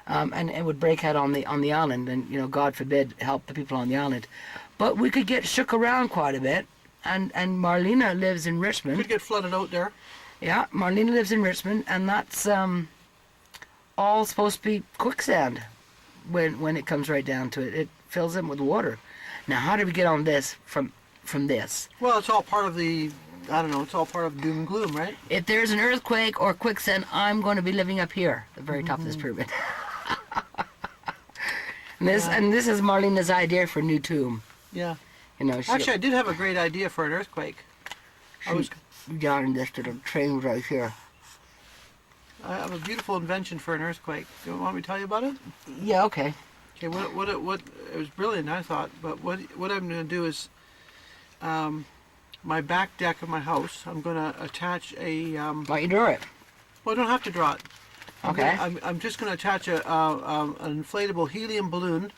and it would break out on the island, and God forbid, help the people on the island. But we could get shook around quite a bit, and Marlena lives in Richmond. Could get flooded out there. Yeah, Marlena lives in Richmond, and that's all supposed to be quicksand when it comes right down to it. It fills in with water. Now, how did we get on this from this? Well, it's all part of the, I don't know, it's all part of doom and gloom, right? If there's an earthquake or quicksand, I'm going to be living up here, the very top of this pyramid. And this is Marlena's idea for a new tomb. Yeah. Actually, I did have a great idea for an earthquake. I was down in this little train right here. I have a beautiful invention for an earthquake. Do you want me to tell you about it? Yeah, okay. Okay, what it was brilliant, I thought, but what I'm going to do is my back deck of my house, I'm going to attach a Why you draw it? well, I don't have to draw it. Okay. I'm just going to attach an inflatable helium balloon,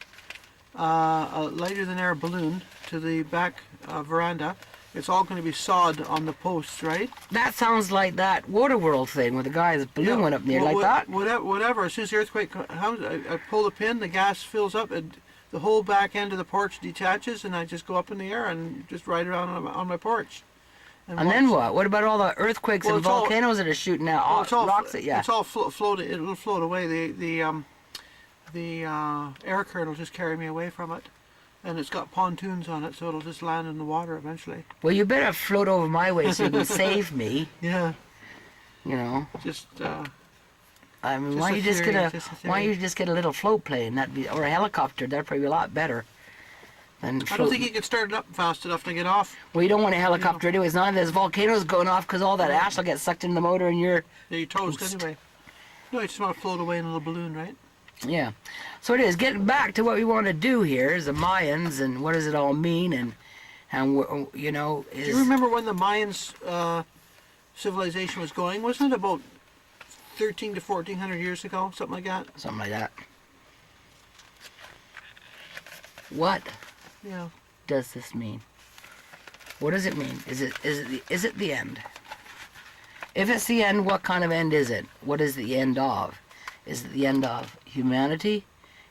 a lighter than air balloon, to the back veranda. It's all going to be sawed on the posts, right? That sounds like that Waterworld thing where the guy's balloon went up in the air, like that? Whatever. As soon as the earthquake comes, I pull the pin, the gas fills up, and the whole back end of the porch detaches, and I just go up in the air and just ride around on my porch. And then what? What about all the earthquakes and volcanoes that are shooting out? Rocks that, It's all floated. It'll float away. The air current will just carry me away from it. And it's got pontoons on it, so it'll just land in the water eventually. Well, you better float over my way so you can save me. Yeah. Just. I mean, why don't you just get a little float plane? Or a helicopter? That'd probably be a lot better. I don't think you can start it up fast enough to get off. Well, you don't want a helicopter anyway. It's not there's volcanoes going off because all that ash will get sucked into the motor and you're toast anyway. No, you just want to float away in a little balloon, right? Yeah. So it is. Getting back to what we want to do here is the Mayans and what does it all mean and do you remember when the Mayans civilization was going? Wasn't it about 13 to 1400 years ago? Something like that? Something like that. What does this mean? What does it mean? Is it the end? If it's the end, what kind of end is it? What is the end of? Is it the end of humanity?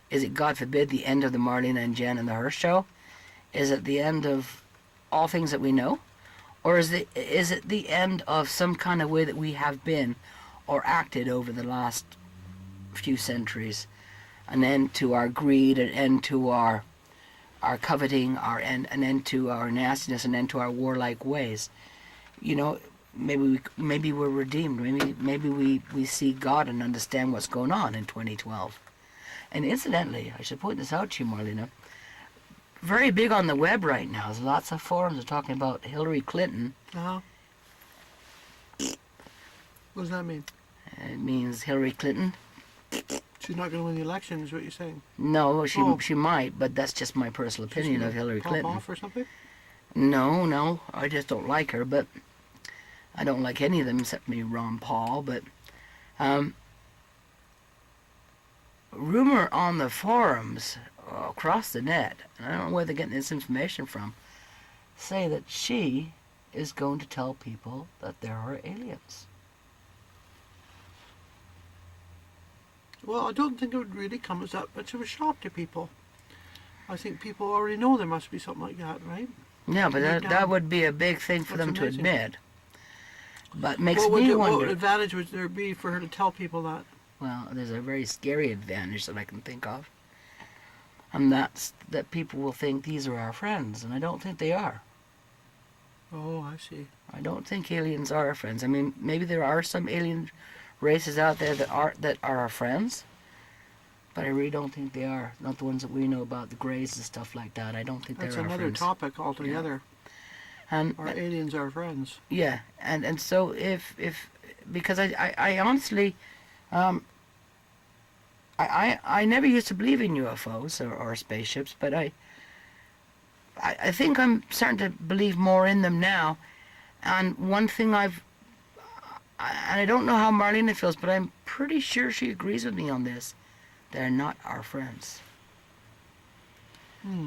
Is it, God forbid, the end of the Marlena and Jen and the Hearse show? Is it the end of all things that we know? Or is it the end of some kind of way that we have been or acted over the last few centuries? An end to our greed, an end to our coveting, an end to our nastiness, an end to our warlike ways. Maybe we're redeemed. Maybe we see God and understand what's going on in 2012. And incidentally, I should point this out to you, Marlena. Very big on the web right now. There's lots of forums are talking about Hillary Clinton. Uh-huh. What does that mean? It means Hillary Clinton. She's not going to win the election, is what you're saying? No, she might, but that's just my personal opinion of Hillary Clinton. Pop off or something? No, I just don't like her, but I don't like any of them except maybe Ron Paul, but rumor on the forums across the net, and I don't know where they're getting this information from, say that she is going to tell people that there are aliens. Well, I don't think it would really come as that much of a shock to people. I think people already know there must be something like that, right? Yeah, but that would be a big thing for them to admit. But makes me wonder... What advantage would there be for her to tell people that? Well, there's a very scary advantage that I can think of. And that's that people will think these are our friends, and I don't think they are. Oh, I see. I don't think aliens are our friends. I mean, maybe there are some alien races out there that are our friends, but I really don't think they are. Not the ones that we know about, the Greys and stuff like that. I don't think they're our friends. That's another topic altogether. Yeah. And are aliens our friends? Yeah, and so if because I honestly, I never used to believe in UFOs or spaceships, but I think I'm starting to believe more in them now. And one thing and I don't know how Marlena feels, but I'm pretty sure she agrees with me on this. They're not our friends.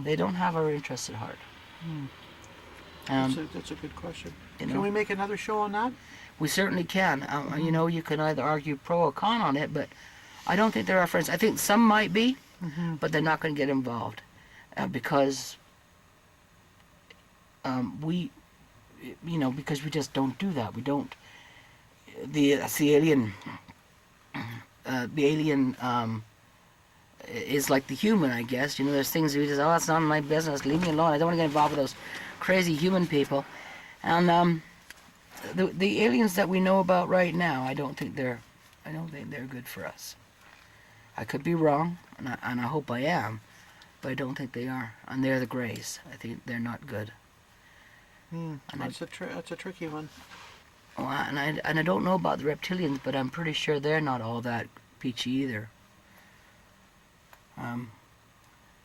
They don't have our interests at heart. That's a good question. Can we make another show on that? We certainly can. You can either argue pro or con on it, but I don't think they're our friends. I think some might be, but they're not going to get involved because we, because we just don't do that. We don't. The alien. The alien is like the human, I guess. There's things we just, it's not my business. Leave me alone. I don't want to get involved with those crazy human people. And the aliens that we know about right now, I don't think they're good for us. I could be wrong, and I hope I am, but I don't think they are. And they're the Greys. I think they're not good. That's a tricky one. Well, and I don't know about the reptilians, but I'm pretty sure they're not all that peachy either.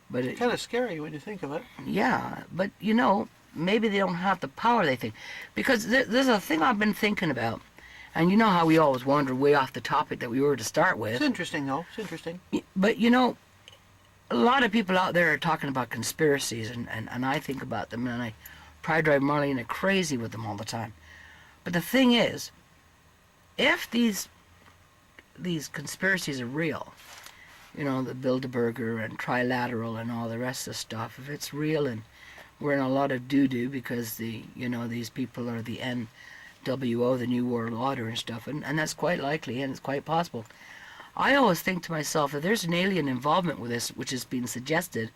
But it's kind of scary when you think of it. Yeah, but maybe they don't have the power they think, because there's a thing I've been thinking about, and you know how we always wander way off the topic that we were to start with. It's interesting, though. It's interesting. But a lot of people out there are talking about conspiracies, and I think about them, and I probably drive Marlena crazy with them all the time. But the thing is, if these conspiracies are real, the Bilderberger and Trilateral and all the rest of the stuff, if it's real and we're in a lot of doo-doo because these people are the NWO, the New World Order and stuff, and that's quite likely and it's quite possible. I always think to myself, if there's an alien involvement with this, which has been suggested,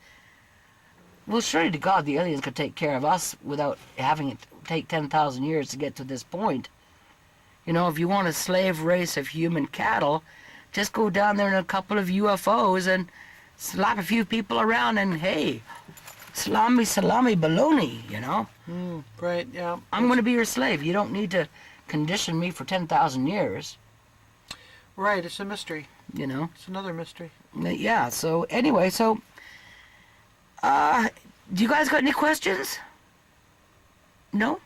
well, surely to God the aliens could take care of us without having it take 10,000 years to get to this point. If you want a slave race of human cattle, just go down there in a couple of UFOs and slap a few people around and, hey, salami, baloney, Right, yeah. I'm going to be your slave. You don't need to condition me for 10,000 years. Right, it's a mystery. It's another mystery. Yeah, so anyway, do you guys got any questions? No?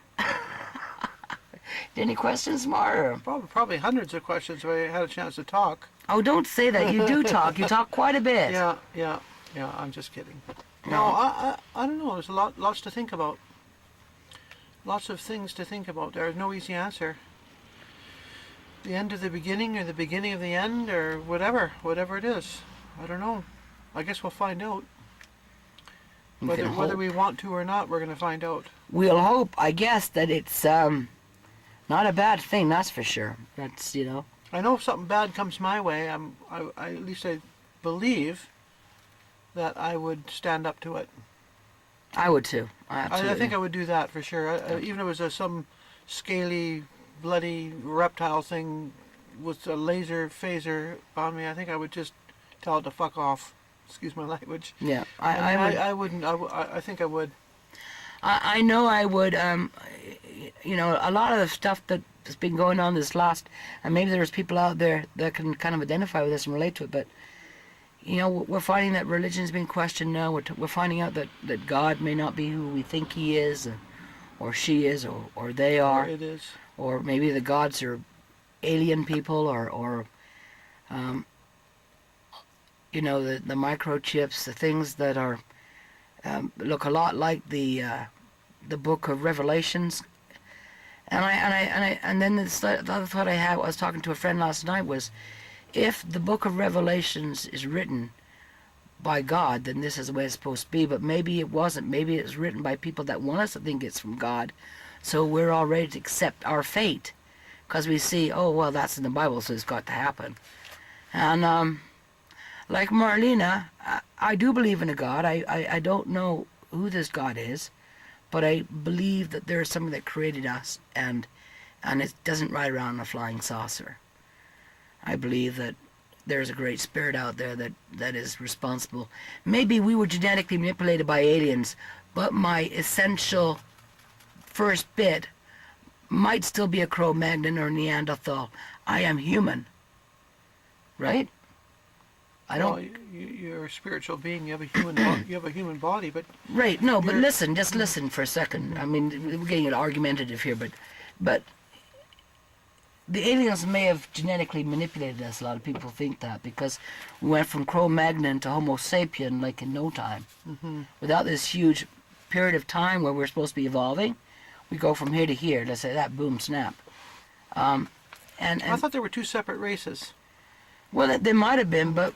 Any questions, Mar? Probably hundreds of questions if I had a chance to talk. Oh, don't say that. You do talk. You talk quite a bit. Yeah. I'm just kidding. No, I don't know. There's lots to think about. Lots of things to think about. There's no easy answer. The end of the beginning or the beginning of the end or whatever it is. I don't know. I guess we'll find out. Whether we want to or not, we're going to find out. We'll hope, I guess, that it's not a bad thing, that's for sure. That's, I know if something bad comes my way, at least I believe that I would stand up to it. I would too. Absolutely. I think I would do that for sure. Even if it was some scaly, bloody reptile thing with a laser phaser on me, I think I would just tell it to fuck off. Excuse my language. Yeah, I wouldn't. I think I would. I know I would. A lot of the stuff that's been going on this last, and maybe there's people out there that can kind of identify with this and relate to it, but we're finding that religion's being questioned now. We're finding out that God may not be who we think he is, or she is, or they are. Or it is. Or maybe the gods are alien people, or the microchips, the things that are look a lot like the book of Revelations. And then the other thought I had, I was talking to a friend last night, was if the book of Revelations is written by God, then this is the way it's supposed to be. But maybe it wasn't. Maybe it was written by people that want us to think it's from God. So we're all ready to accept our fate because we see, oh, well, that's in the Bible, so it's got to happen. And like Marlena, I do believe in a God. I don't know who this God is, but I believe that there is something that created us, and it doesn't ride around in a flying saucer. I believe that there's a great spirit out there that is responsible. Maybe we were genetically manipulated by aliens, but my essential first bit might still be a Cro-Magnon or Neanderthal. I am human, right? I don't. Well, you're a spiritual being. You have a human. You have a human body, but. Right. No, but listen. Just listen for a second. I mean, we're getting argumentative here, but the aliens may have genetically manipulated us. A lot of people think that because we went from Cro-Magnon to Homo sapien like in no time. Mm-hmm. Without this huge period of time where we're supposed to be evolving, we go from here to here. Let's say that, boom, snap. And I thought there were two separate races. Well, they might have been, but